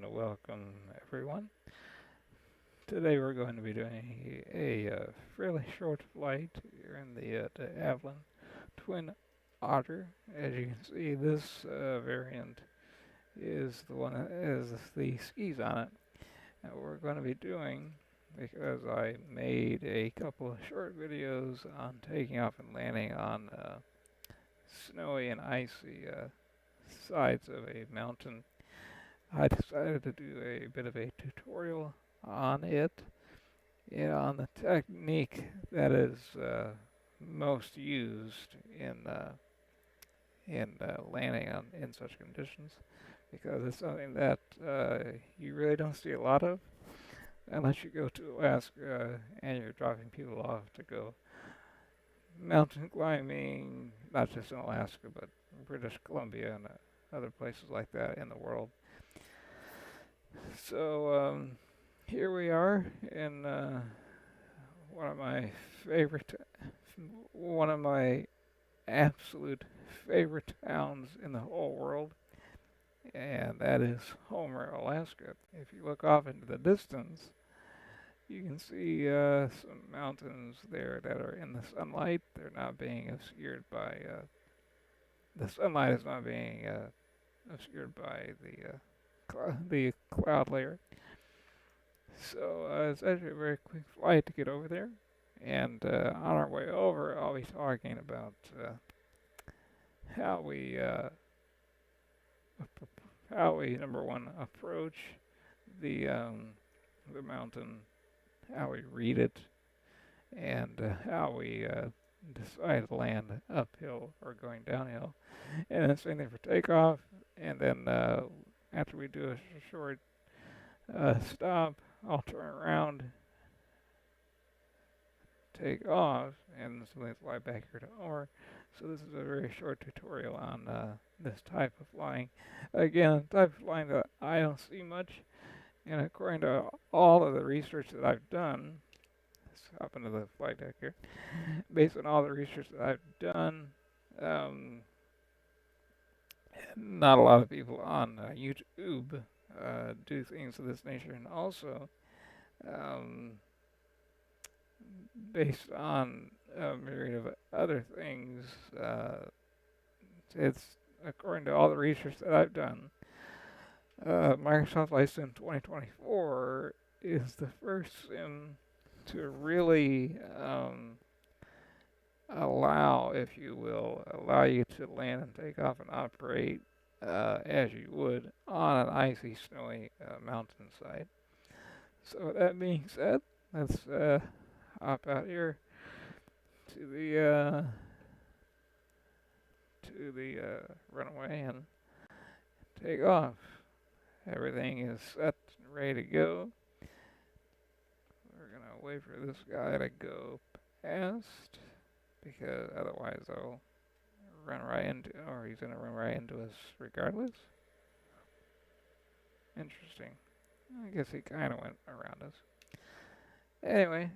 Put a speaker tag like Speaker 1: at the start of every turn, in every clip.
Speaker 1: and welcome everyone. Today we're going to be doing a fairly short flight here in the Avalon Twin Otter. As you can see, this variant is the one that has the skis on it. And what we're going to be doing, because I made a couple of short videos on taking off and landing on snowy and icy sides of a mountain, I decided to do a bit of a tutorial on it and on the technique that is most used in landing in such conditions, because it's something that you really don't see a lot of unless you go to Alaska and you're dropping people off to go mountain climbing, not just in Alaska but British Columbia and other places like that in the world. So here we are in favorite, one of my absolute favorite towns in the whole world, and that is Homer, Alaska. If you look off into the distance, you can see some mountains there that are in the sunlight. They're not being obscured by the sunlight is not being obscured by the cloud layer. So it's actually a very quick flight to get over there. And on our way over, I'll be talking about how we number one approach the mountain, how we read it, and how we decide to land uphill or going downhill. And then same thing for takeoff. And then after we do a short stop, I'll turn around, take off, and simply fly back here to Homer. So this is a very short tutorial on this type of flying. Again, a type of flying that I don't see much, and according to all of the research that I've done, let's hop into the flight deck here. Based on all the research that I've done, not a lot of people on YouTube do things of this nature, and also based on a myriad of other things, it's according to all the research that I've done, Microsoft Flight Sim 2024 is the first sim to really allow, if you will, allow you to land and take off and operate as you would on an icy, snowy mountainside. So with that being said, let's hop out here to the runway and take off. Everything is set and ready to go. We're gonna wait for this guy to go past, because otherwise I'll run right into, or he's gonna run right into us regardless. Interesting. I guess he kind of went around us. Anyway,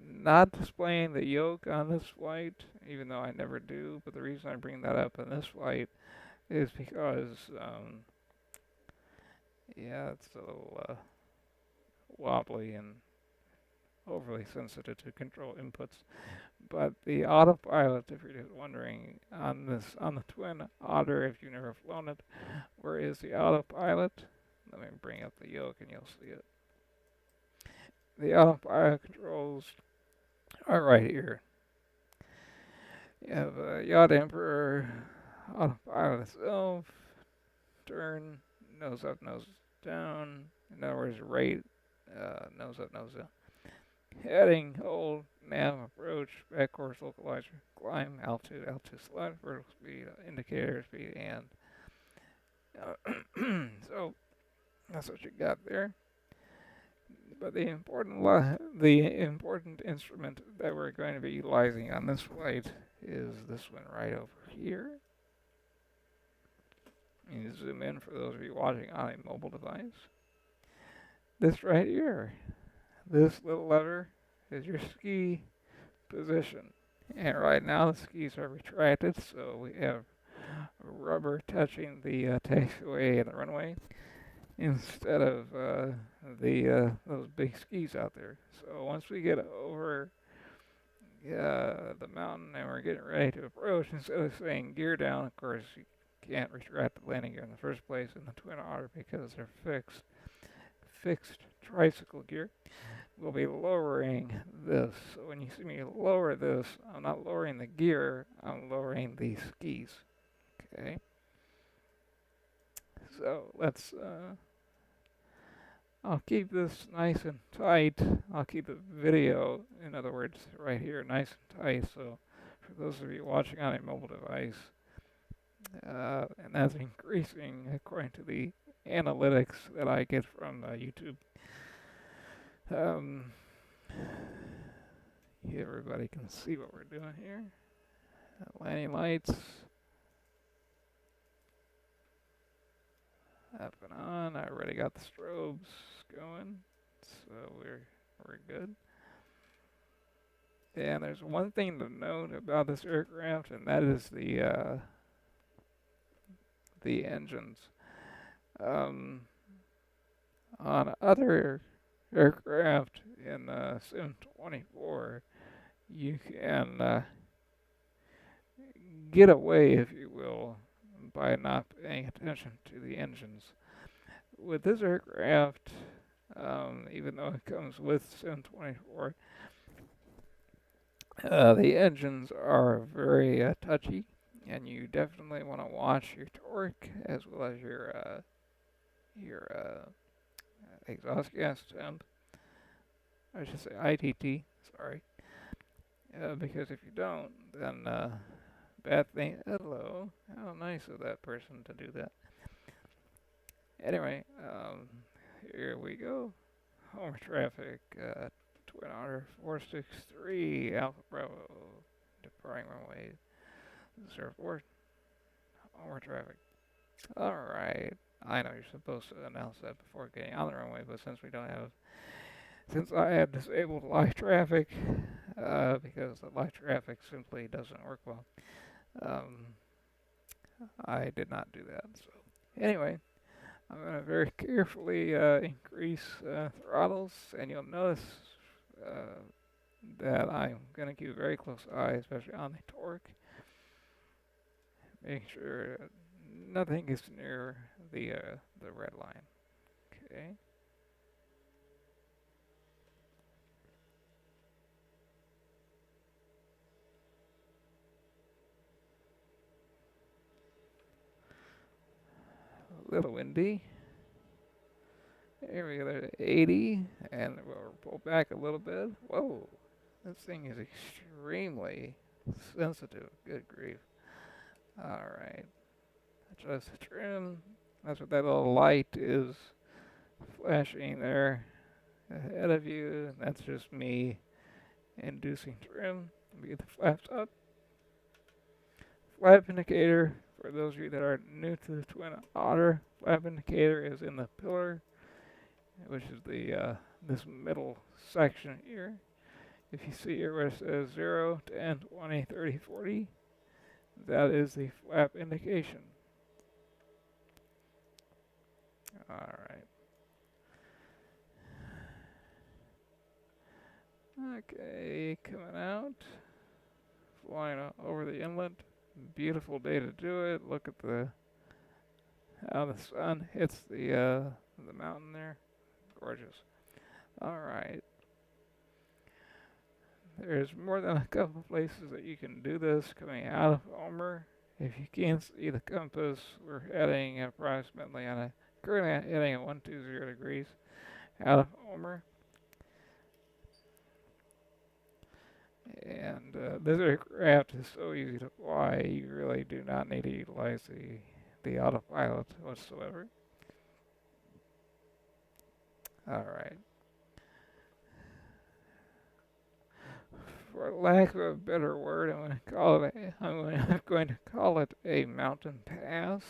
Speaker 1: not displaying the yoke on this flight, even though I never do, but the reason I bring that up in this flight is because, yeah, it's a little wobbly and overly sensitive to control inputs. But the autopilot, if you're just wondering, on the Twin Otter, if you've never flown it, where is the autopilot? Let me bring up the yoke and you'll see it. The autopilot controls are right here. You have Yacht Emperor, autopilot itself, turn, nose up, nose down. In other words, rate, nose up, nose down. Heading, hold, nav, approach, back course, localizer, climb, altitude, altitude select, vertical speed, indicator speed, and so that's what you got there. But the important instrument that we're going to be utilizing on this flight is this one right over here. You zoom in for those of you watching on a mobile device. This right here. This little lever is your ski position. And right now the skis are retracted, so we have rubber touching the taxiway and the runway instead of those big skis out there. So once we get over the mountain and we're getting ready to approach, instead of saying gear down, of course you can't retract the landing gear in the first place in the Twin Otter because they're fixed tricycle gear. We'll be lowering this. So when you see me lower this, I'm not lowering the gear, I'm lowering the skis. Okay. So I'll keep this nice and tight. I'll keep the video, in other words, right here, nice and tight. So for those of you watching on a mobile device, and that's increasing according to the analytics that I get from YouTube. Everybody can see what we're doing here. Landing lights up and on. I already got the strobes going, so we're good. And there's one thing to note about this aircraft, and that is the engines. On other aircraft in Sim 24, you can get away, if you will, by not paying attention to the engines. With this aircraft, even though it comes with Sim 24, the engines are very touchy, and you definitely want to watch your torque as well as your exhaust gas temp. I should say ITT, sorry. Because if you don't, then bad thing. Hello, how nice of that person to do that. Anyway, here we go. Homer traffic, Twin Otter 463, Alpha Bravo, departing runway 04, Homer traffic. Alright, I know you're supposed to announce that before getting on the runway, but since I had disabled live traffic, because the live traffic simply doesn't work well, I did not do that. So anyway, I'm going to very carefully increase throttles, and you'll notice that I'm going to keep a very close eye, especially on the torque, making sure nothing gets near the red line. Okay. A little windy. Here we go, there's 80, and we'll pull back a little bit. Whoa, this thing is extremely sensitive. Good grief. Alright, adjust the trim. That's what that little light is flashing there ahead of you. That's just me inducing trim. We get the flaps up. Flap indicator, for those of you that are new to the Twin Otter, flap indicator is in the pillar, which is the this middle section here. If you see here where it says 0, 10, 20, 30, 40, that is the flap indication. Alright. Okay, coming out, flying over the inlet. Beautiful day to do it. Look at how the sun hits the mountain there. Gorgeous. Alright. There's more than a couple places that you can do this coming out of Homer. If you can't see the compass, we're heading approximately currently heading at 120 degrees out of Homer. And this aircraft is so easy to fly, you really do not need to utilize the autopilot whatsoever. Alright. For lack of a better word, I'm going to call it a mountain pass,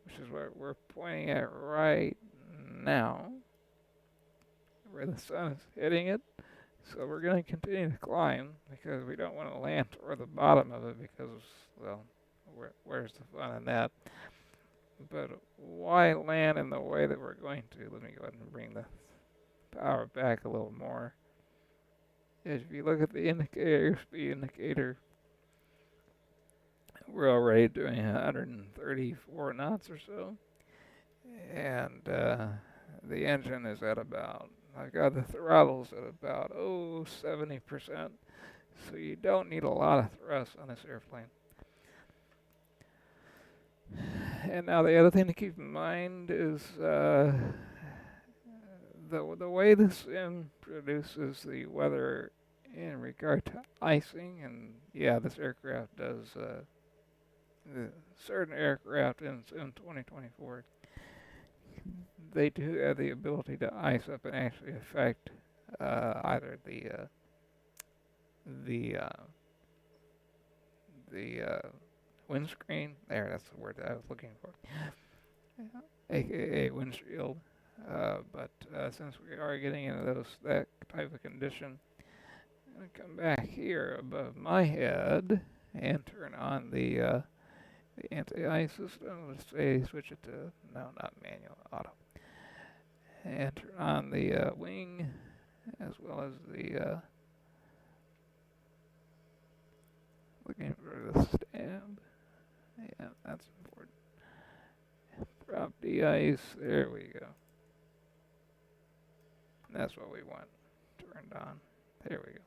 Speaker 1: which is what we're pointing at right now, where the sun is hitting it. So we're going to continue to climb because we don't want to land toward the bottom of it because, well, where's the fun in that? But why land in the way that we're going to? Let me go ahead and bring the power back a little more. If you look at the indicator, speed indicator, we're already doing 134 knots or so. And the engine is at about, I've got the throttles at about, 70%. So you don't need a lot of thrust on this airplane. And now the other thing to keep in mind is the way the sim produces the weather in regard to icing, and yeah, this aircraft does, certain aircraft in 2024, they do have the ability to ice up and actually affect either the windscreen. There, that's the word that I was looking for. AKA windshield. But since we are getting into that type of condition, I'm going to come back here above my head and turn on the anti-ice system. Let's say switch it to, no, not manual, auto. And turn on the wing as well as the, looking for the stab. Yeah, that's important. Prop de-ice, there we go. That's what we want turned on. There we go.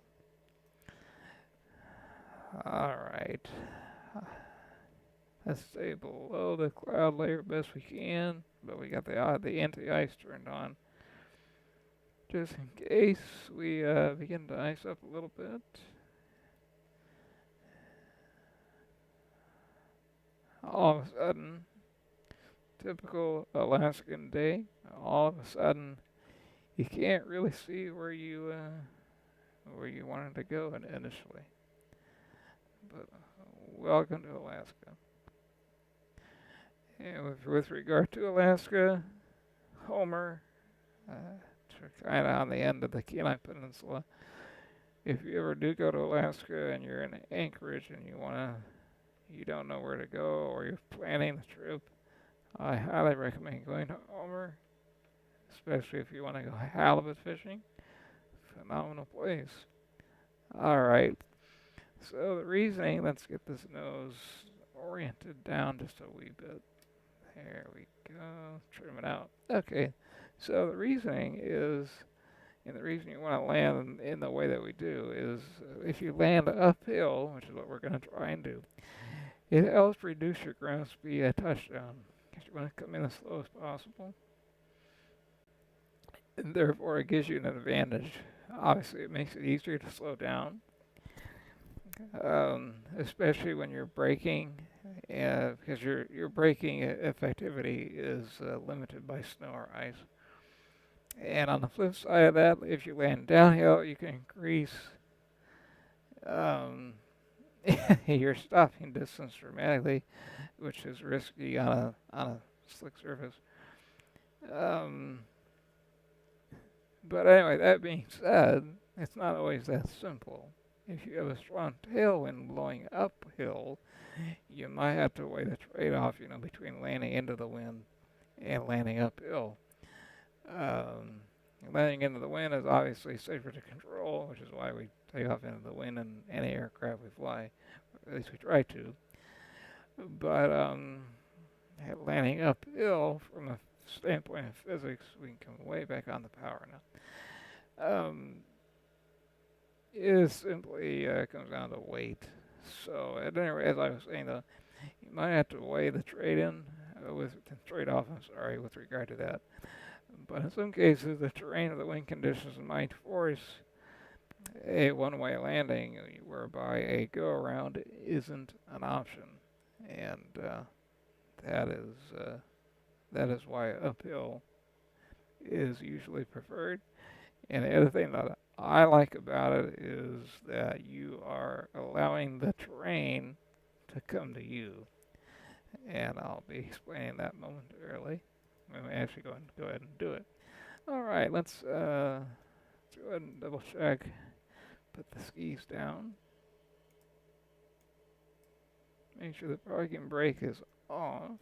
Speaker 1: Alright. Let's stay below the cloud layer best we can, but we got the anti-ice turned on. Just in case we begin to ice up a little bit. All of a sudden, typical Alaskan day, all of a sudden, you can't really see where you wanted to go initially. But welcome to Alaska. And with regard to Alaska, Homer, kind of on the end of the Kenai Peninsula. If you ever do go to Alaska and you're in Anchorage and you don't know where to go or you're planning the trip, I highly recommend going to Homer, especially if you want to go halibut fishing. Phenomenal place. All right. So the reasoning, let's get this nose oriented down just a wee bit. There we go. Trim it out. Okay. So the reasoning is, and the reason you want to land in the way that we do is if you land uphill, which is what we're going to try and do, it helps reduce your ground speed at touchdown because you want to come in as slow as possible. And therefore, it gives you an advantage. Obviously, it makes it easier to slow down, especially when you're braking, because your braking effectivity is limited by snow or ice. And on the flip side of that, if you land downhill, you can increase your stopping distance dramatically, which is risky on a slick surface. But anyway, that being said, it's not always that simple. If you have a strong tailwind blowing uphill, you might have to weigh the trade-off, between landing into the wind and landing uphill. Landing into the wind is obviously safer to control, which is why we take off into the wind in any aircraft we fly. At least we try to. But landing uphill, from a standpoint of physics, we can come way back on the power now. It simply comes down to weight. So at any rate, as I was saying, though, you might have to weigh the trade-off, with regard to that. But in some cases, the terrain or the wind conditions might force a one-way landing, whereby a go-around isn't an option, and that is why uphill is usually preferred. And the other thing that I like about it is that you are allowing the terrain to come to you, and I'll be explaining that momentarily. I'm actually going to go ahead and do it. All right, let's go ahead and double check. Put the skis down. make sure the parking brake is off.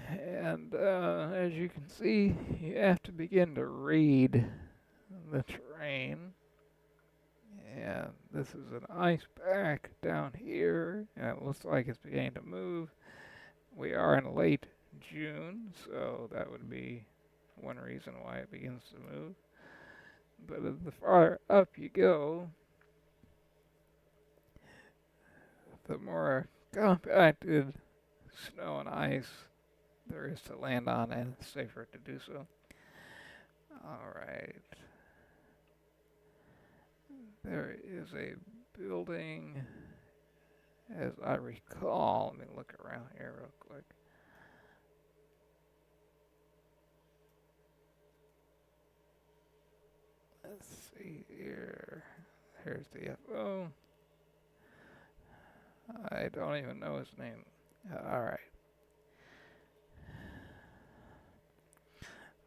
Speaker 1: And as you can see, you have to begin to read the terrain. And this is an ice pack down here, and it looks like it's beginning to move. We are in late June, so that would be one reason why it begins to move. But the farther up you go, the more compacted snow and ice there is to land on, and it's safer to do so. Alright. There is a building, as I recall. Let me look around here real quick. Let's see here. Here's the FO. I don't even know his name. Alright.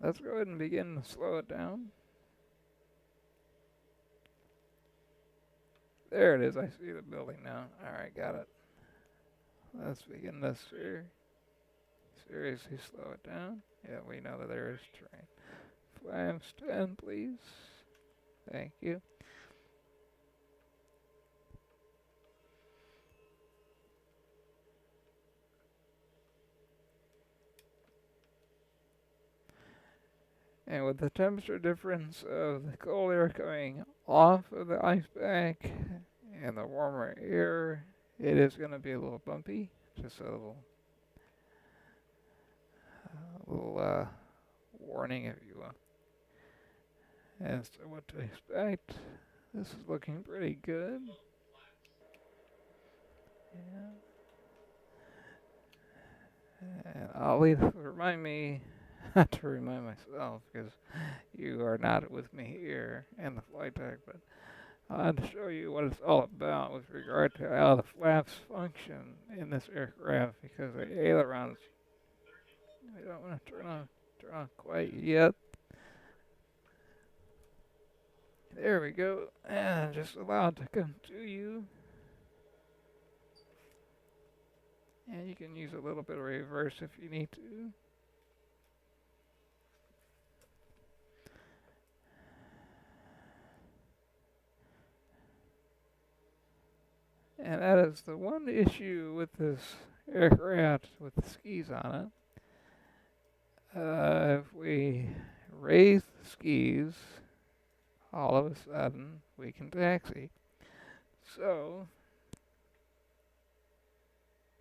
Speaker 1: Let's go ahead and begin to slow it down. There it is. I see the building now. Alright, got it. Let's begin this here. Seriously slow it down. Yeah, we know that there is terrain. Flaps 10, please. Thank you. And with the temperature difference of the cold air coming off of the ice pack and the warmer air, it is going to be a little bumpy. Just a little warning, if you will, as to what to expect. This is looking pretty good. Yeah. And I'll remind me not to remind myself, because you are not with me here in the flight deck, but I want to show you what it's all about with regard to how the flaps function in this aircraft, because the ailerons, I don't want to turn on quite yet. There we go, and just allow it to come to you. And you can use a little bit of reverse if you need to. And that is the one issue with this aircraft with the skis on it. If we raise the skis, all of a sudden we can taxi. So,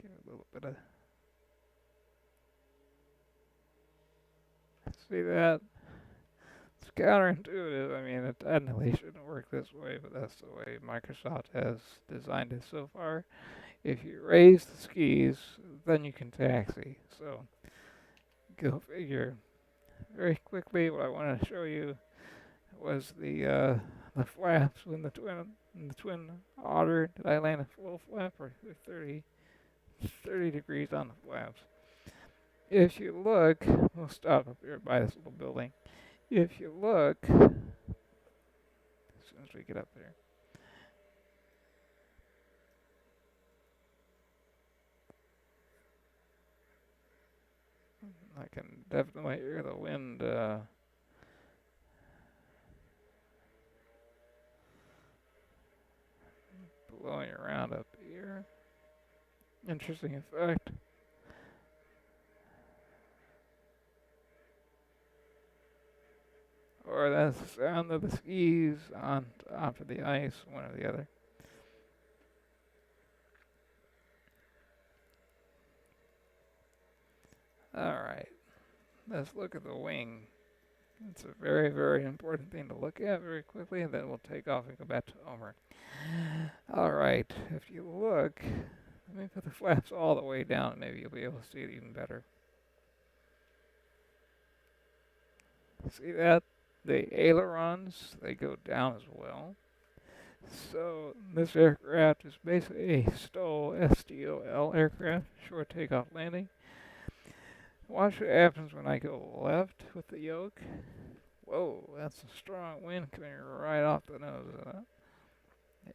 Speaker 1: give it a little bit of, see that? It's counterintuitive. I mean, it technically shouldn't work this way, but that's the way Microsoft has designed it so far. If you raise the skis, then you can taxi. So, go figure. Very quickly, what I wanted to show you was the flaps in the Twin Otter. Did I land a full flap or 30 degrees on the flaps? If you look, we'll stop up here by this little building. If you look, as soon as we get up there, I can definitely hear the wind blowing around up here. Interesting effect. Or that's the sound of the skis on top of the ice, one or the other. Alright, let's look at the wing. It's a very, very important thing to look at very quickly, and then we'll take off and go back to Omer. Alright, if you look, let me put the flaps all the way down, maybe you'll be able to see it even better. See that? The ailerons, they go down as well. So this aircraft is basically a STOL, STOL aircraft, short takeoff landing. Watch what happens when I go left with the yoke. Whoa, that's a strong wind coming right off the nose of that.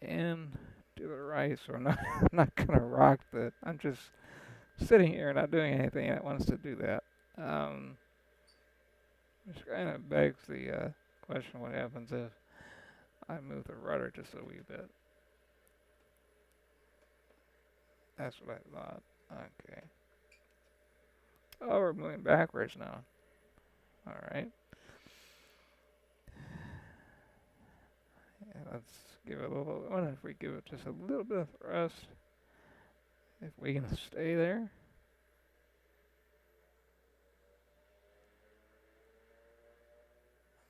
Speaker 1: and to the right, so I'm not, I'm not gonna rock the, I'm just sitting here not doing anything that wants to do that. Um, which kind of begs the question, what happens if I move the rudder just a wee bit? That's what I thought. Okay. Oh, we're moving backwards now. Alright. Yeah, let's give it a little, I wonder if we give it just a little bit of thrust, if we can stay there.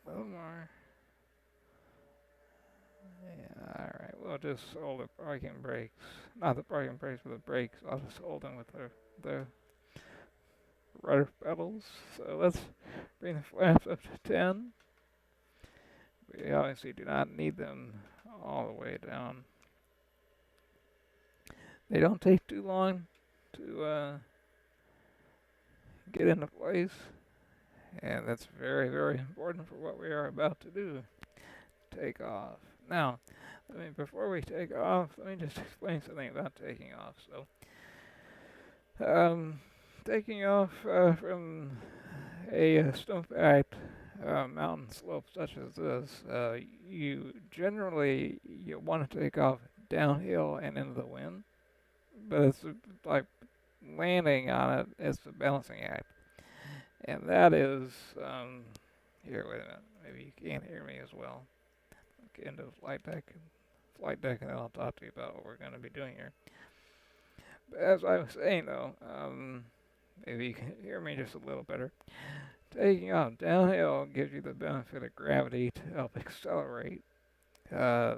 Speaker 1: A little more. Yeah, alright, we'll just hold the parking brakes. Not the parking brakes, but the brakes. I'll just hold them with the rudder pedals. So let's bring the flaps up to 10. We obviously do not need them all the way down. They don't take too long to get into place, and that's very, very important for what we are about to do. Take off. Now, before we take off, let me just explain something about taking off. So, taking off from a snowpack mountain slope such as this, you generally you want to take off downhill and into the wind, but it's like landing on it is the balancing act, and that is here. Wait a minute, maybe you can't hear me as well. Get into flight deck, and then I'll talk to you about what we're going to be doing here. But as I was saying, though, maybe you can hear me just a little better. Taking off downhill gives you the benefit of gravity to help accelerate. Uh,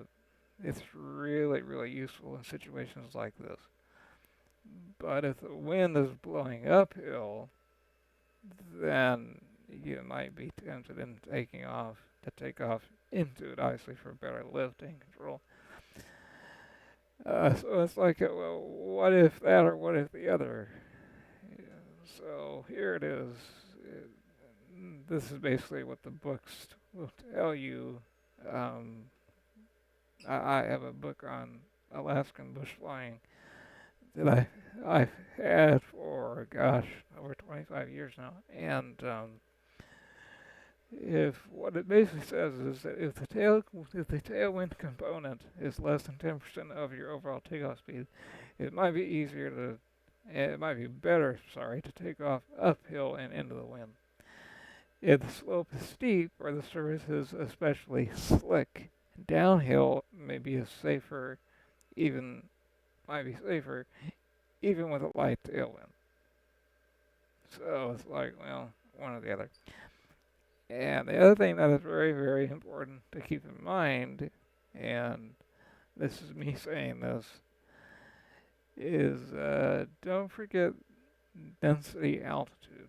Speaker 1: it's really, really useful in situations like this. But if the wind is blowing uphill, then you might be tempted in taking off to take off into it, obviously for better lift and control. So it's like, well, what if that or what if the other? Yeah, so here it is. This is basically what the books will tell you. Um, I have a book on Alaskan bush flying that I've had for gosh over 25 years now, and if what it basically says is that if the tailwind component is less than 10% of your overall takeoff speed, it might be it might be better, sorry, to take off uphill and into the wind. If the slope is steep or the surface is especially slick, downhill may be even might be safer, even with a light tailwind. So it's like, well, one or the other. And the other thing that is very, very important to keep in mind, and this is me saying this, is don't forget density altitude.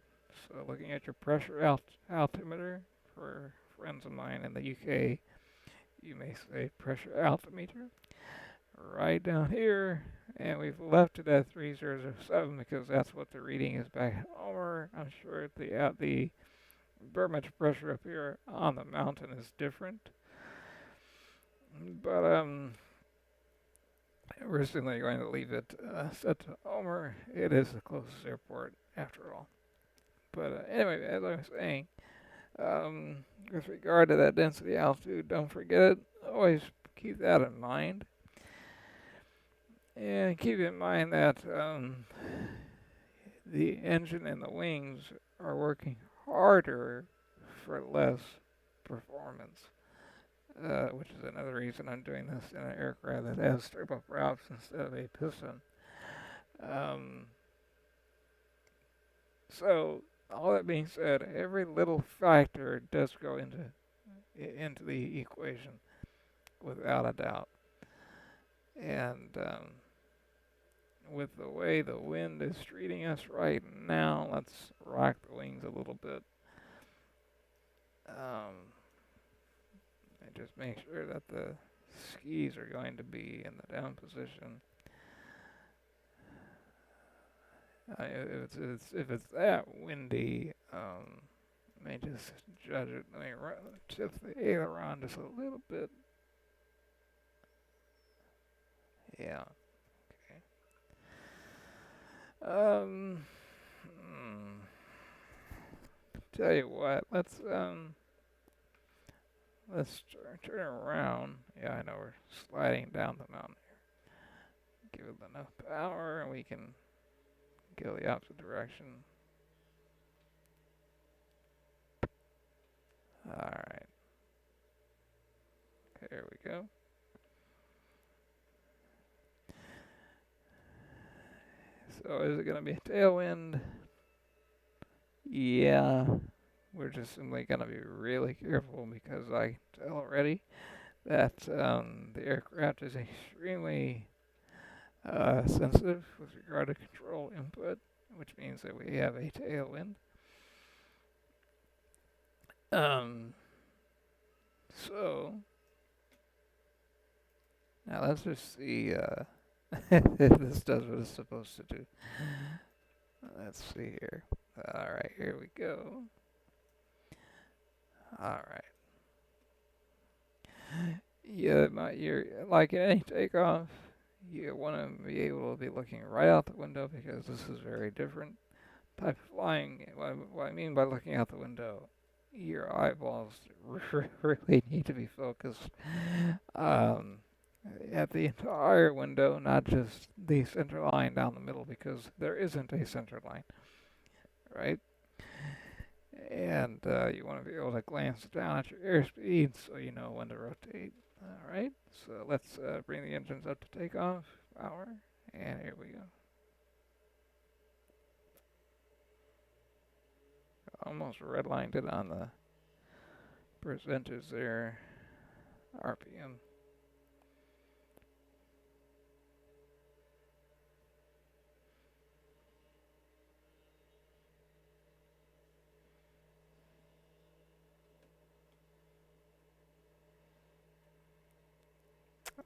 Speaker 1: So looking at your pressure altimeter, for friends of mine in the UK, you may say pressure altimeter. Right down here, and we've left it at 3007 because that's what the reading is back at Homer. I'm sure the barometric pressure up here on the mountain is different, but we're certainly going to leave it set to Homer. It is the closest airport after all. But anyway, as I was saying, with regard to that density altitude, don't forget it. Always keep that in mind. And keep in mind that the engine and the wings are working harder for less performance, which is another reason I'm doing this in an aircraft that has turboprops instead of a piston. So, all that being said, every little factor does go into the equation, without a doubt. And with the way the wind is treating us right now, let's rock the wings a little bit. And just make sure that the skis are going to be in the down position. If it's that windy, let me just judge it. Let me tip the aileron just a little bit. Yeah. Okay. Um. Hmm. Tell you what. Let's turn around. Yeah, I know we're sliding down the mountain. Give it enough power, and we can go the opposite direction. All right. There we go. So is it going to be a tailwind? Yeah. We're just simply going to be really careful because I can tell already that the aircraft is extremely sensitive with regard to control input, which means that we have a tailwind. Um, so now let's just see if this does what it's supposed to do. Let's see here. All right, here we go. All right. Yeah, you're like any takeoff, you want to be able to be looking right out the window because this is very different type of flying. What I mean by looking out the window, your eyeballs really need to be focused um, at the entire window, not just the center line down the middle, because there isn't a center line, right? And you want to be able to glance down at your airspeed so you know when to rotate. All right, so let's bring the engines up to takeoff power, and here we go. Almost redlined it on the percentage there, RPM.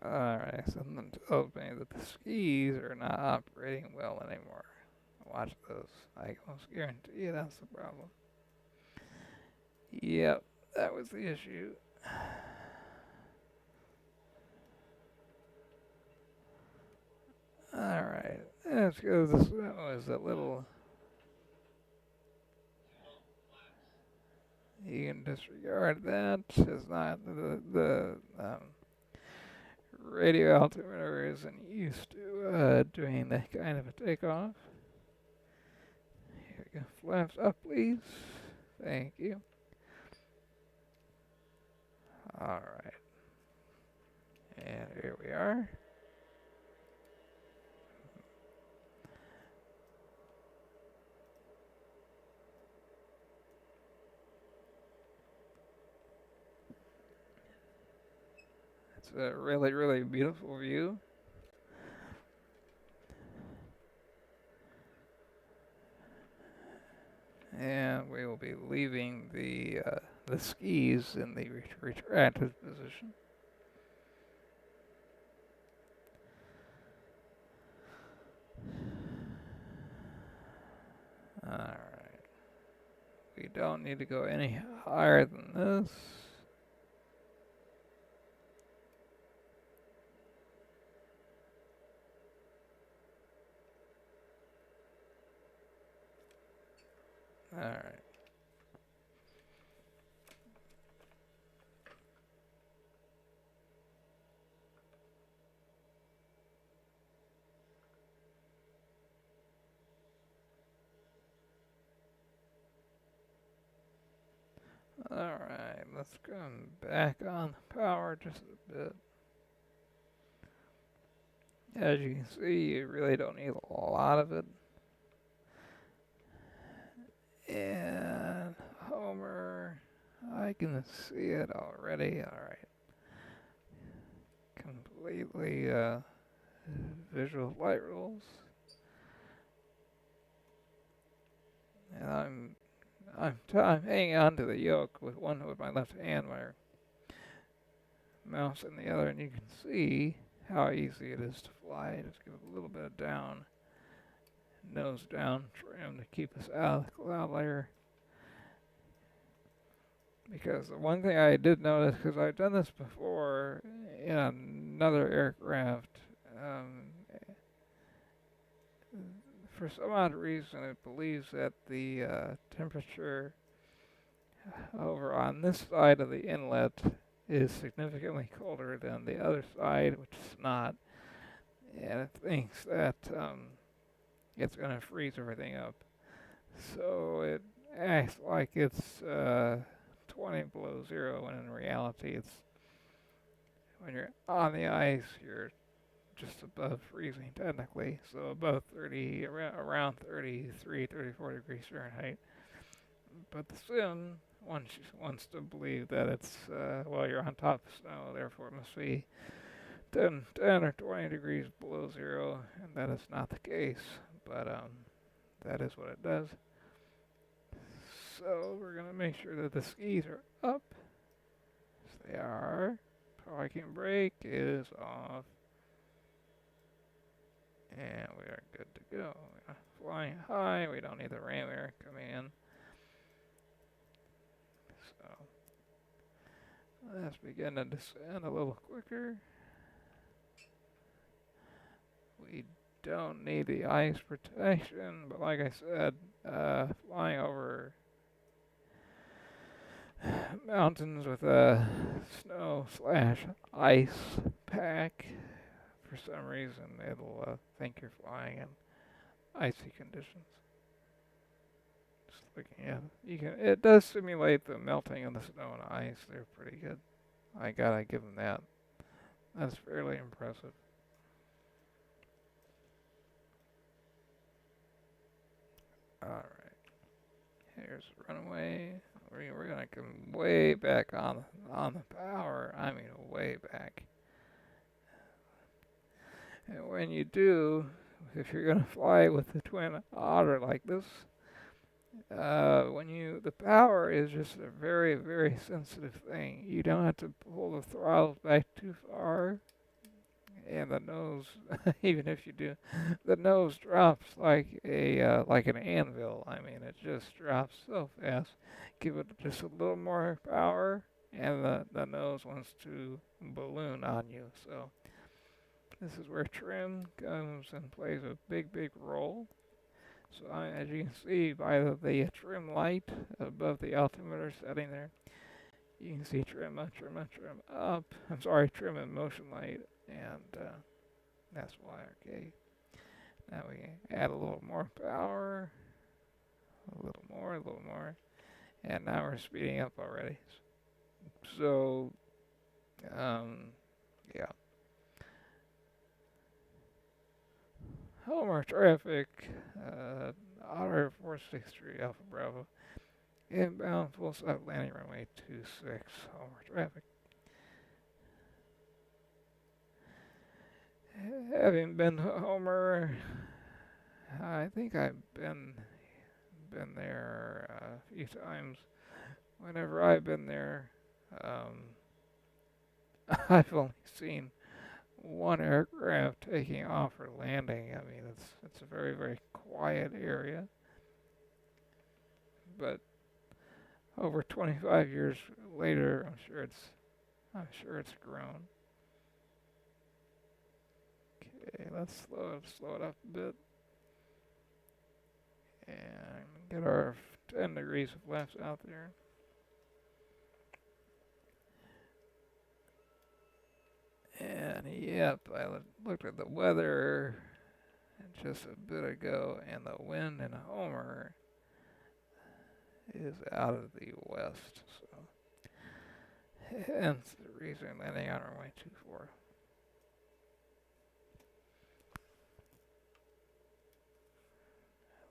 Speaker 1: Alright, something tells me that the skis are not operating well anymore. Watch those. I almost guarantee you that's the problem. Yep, that was the issue. Alright, let's go. This was a little. You can disregard that. It's not the radio altimeter isn't used to doing that kind of a takeoff. Here we go. Flaps up, please. Thank you. Alright. And here we are. It's a really, really beautiful view. And we will be leaving the skis in the retracted position. Alright. We don't need to go any higher than this. Alright. Alright, let's come back on the power just a bit. As you can see, you really don't need a lot of it. And Homer, I can see it already. Alright. Completely visual flight rules. And I'm hanging on to the yoke with my left hand, my mouse in the other, and you can see how easy it is to fly. Just give it a little bit of down, nose down trim to keep us out of the cloud layer. Because the one thing I did notice, because I've done this before in another aircraft, for some odd reason, it believes that the temperature over on this side of the inlet is significantly colder than the other side, which is not. And it thinks that it's going to freeze everything up. So it acts like it's 20 below zero, when in reality, it's when you're on the ice, you're just above freezing technically. So above 30, around 33, 34 degrees Fahrenheit. But the sim wants to believe that it's, well, you're on top of snow, therefore it must be 10 or 20 degrees below zero, and that is not the case. But that is what it does. So we're going to make sure that the skis are up. Yes, they are. Parking brake is off. And we are good to go. We are flying high. We don't need the ram air coming in. So let's begin to descend a little quicker. We don't need the ice protection, but like I said, flying over mountains with a snow slash ice pack, for some reason it'll think you're flying in icy conditions. Just looking at it, it does simulate the melting of the snow and ice. They're pretty good. I gotta give them that. That's fairly impressive. Alright, here's the runway. We're gonna come way back on the power. I mean, way back. And when you do, if you're gonna fly with the Twin Otter like this, the power is just a very, very sensitive thing. You don't have to pull the throttle back too far, and the nose, even if you do, the nose drops like an anvil. I mean, it just drops so fast. Give it just a little more power, and the nose wants to balloon on you. So this is where trim comes and plays a big, big role. So as you can see by the trim light above the altimeter setting there, you can see trim up, trim up, trim up. I'm sorry, trim and motion light, and that's why. Okay. Now we add a little more power, a little more, and now we're speeding up already. So, yeah. Homer traffic, Otter 463 Alpha Bravo, inbound full stop landing runway 26, Homer traffic. Having been to Homer, I think I've been there a few times. Whenever I've been there, I've only seen one aircraft taking off or landing. I mean, it's a very, very quiet area. But over 25 years later, I'm sure it's grown. Okay, let's slow it up a bit, and get our 10 degrees of flaps out there. And yep, I looked at the weather just a bit ago, and the wind in Homer is out of the west. So hence the reason landing on runway 24.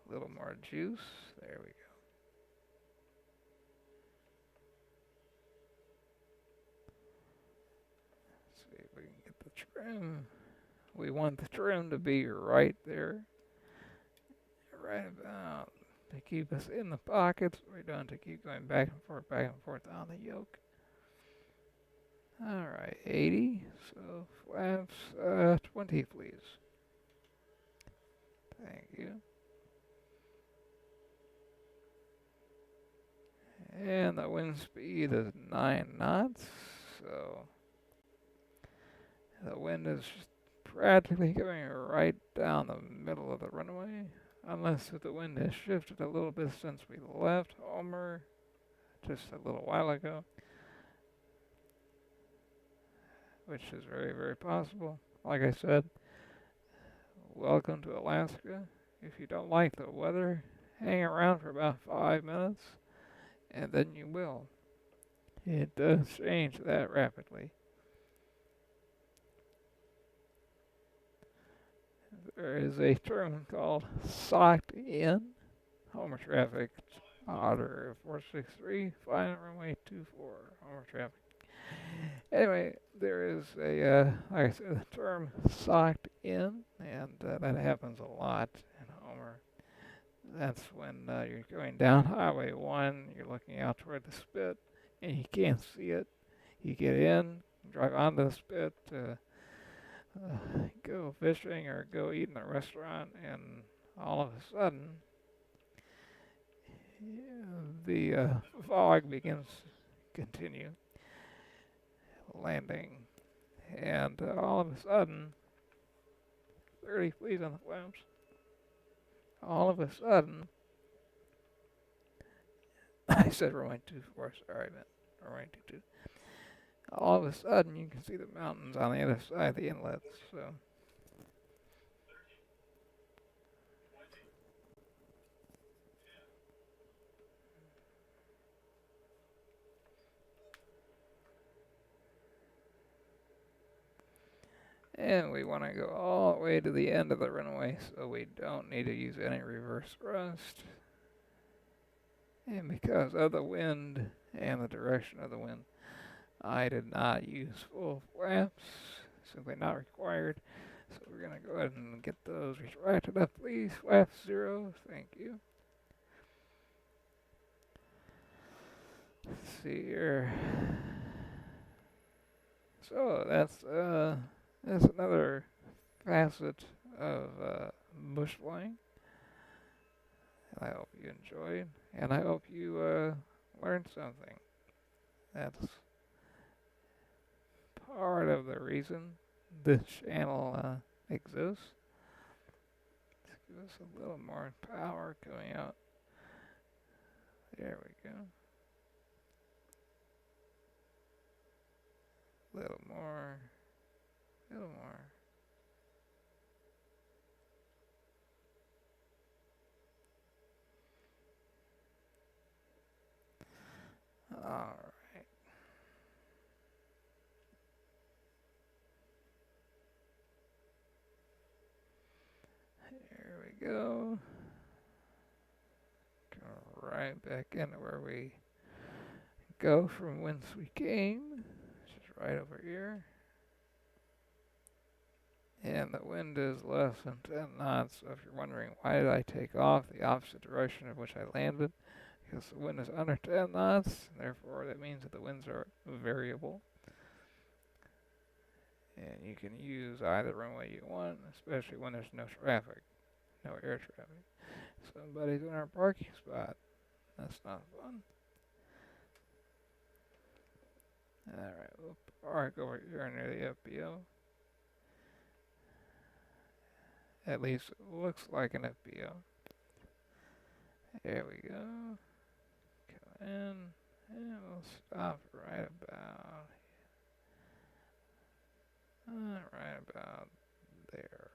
Speaker 1: A little more juice. There we go. Let's see if we can get the trim. We want the trim to be right there. Right about to keep us in the pockets. We don't have to keep going back and forth on the yoke. Alright, 80. So flaps 20, please. Thank you. And the wind speed is 9 knots, so the wind is practically going right down the middle of the runway, unless the wind has shifted a little bit since we left Homer just a little while ago, which is very, very possible. Like I said, welcome to Alaska. If you don't like the weather, hang around for about 5 minutes, and then you will. It does change that rapidly. There is a term called socked in. Homer traffic, Otter 463, final runway 24, Homer traffic. Anyway, there is like I said, the term socked in, and that happens a lot in Homer. That's when you're going down Highway 1, you're looking out toward the spit, and you can't see it. You get in, drive onto the spit to go fishing or go eat in a restaurant, and all of a sudden, the fog begins to continue landing, and all of a sudden, 30 please on the flaps, all of a sudden, I said runway 24, sorry, I meant runway 22. All of a sudden, you can see the mountains on the other side of the inlet, so. And we want to go all the way to the end of the runway, so we don't need to use any reverse thrust. And because of the wind and the direction of the wind, I did not use full flaps, simply not required. So we're going to go ahead and get those retracted up, please. Flap 0, thank you. Let's see here. So that's another facet of bush flying. I hope you enjoyed, and I hope you learned something. That's part of the reason this channel exists. Let's give us a little more power coming out. There we go. A little more. A little more. All right. Here we go. Go right back into where we go from whence we came, which is right over here. And the wind is less than 10 knots, so if you're wondering why did I take off the opposite direction of which I landed, because the wind is under 10 knots, therefore that means that the winds are variable. And you can use either runway you want, especially when there's no traffic, no air traffic. Somebody's in our parking spot. That's not fun. Alright, we'll park over here near the FBO. At least it looks like an FBO. There we go. Come in, and we'll stop right about there.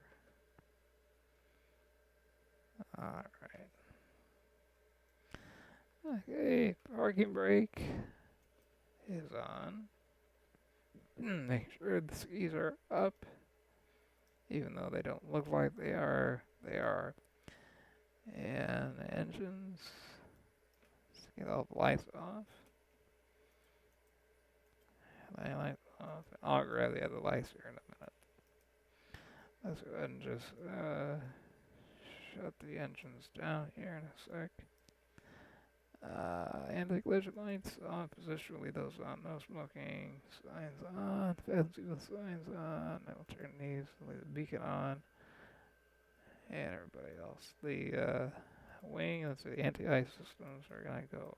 Speaker 1: Alright. Okay, parking brake is on. Make sure the skis are up, even though they don't look like they are. They are. And the engines. Let's get all the lights off. Lights off. I'll grab the other lights here in a minute. Let's go ahead and just shut the engines down here in a sec. Anti-collision lights on, positionally those on, no smoking, signs on, fancy the signs on, I will turn these, leave the beacon on, and everybody else. The wing, let's see, the anti-ice systems are going to go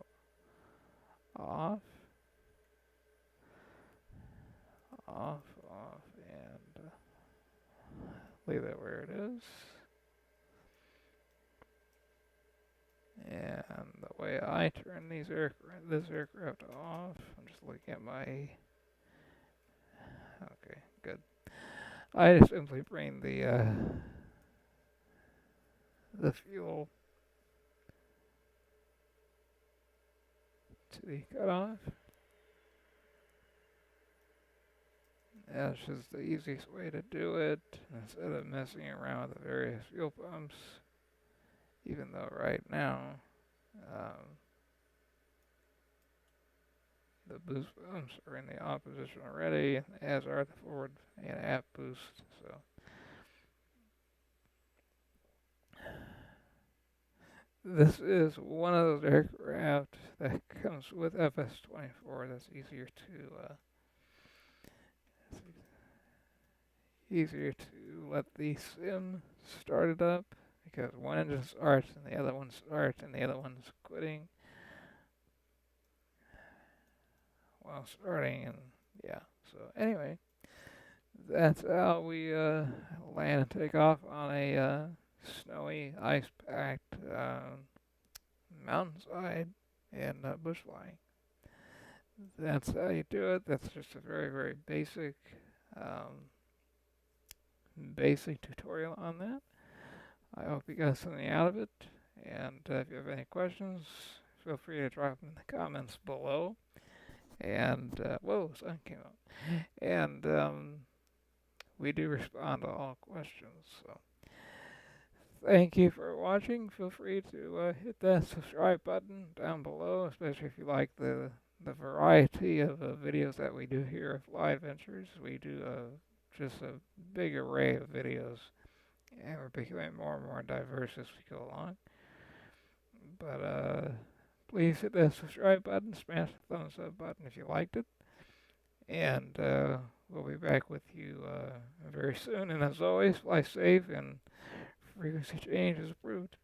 Speaker 1: off, and leave that where it is. And the way I turn this aircraft off, I'm just looking at my. Okay, good. I just simply bring the fuel to the cutoff. That's just the easiest way to do it instead of messing around with the various fuel pumps. Even though right now, um, the boost pumps are in the off position already, as are the forward and aft boost. So this is one of those aircraft that comes with FS24. That's easier to let the sim start it up because one engine starts and the other one starts and the other one's quitting while starting, and yeah. So anyway, that's how we land and take off on a snowy, ice-packed mountainside in bush flying. That's how you do it. That's just a very, very um, basic tutorial on that. I hope you got something out of it. And if you have any questions, feel free to drop them in the comments below. And whoa, sun came up. And we do respond to all questions. So thank you for watching. Feel free to hit that subscribe button down below, especially if you like the variety of videos that we do here at Fly Adventures. We do just a big array of videos, and we're becoming more and more diverse as we go along. But please hit that subscribe button, smash the thumbs up button if you liked it, and we'll be back with you very soon. And as always, fly safe, and frequency change is approved.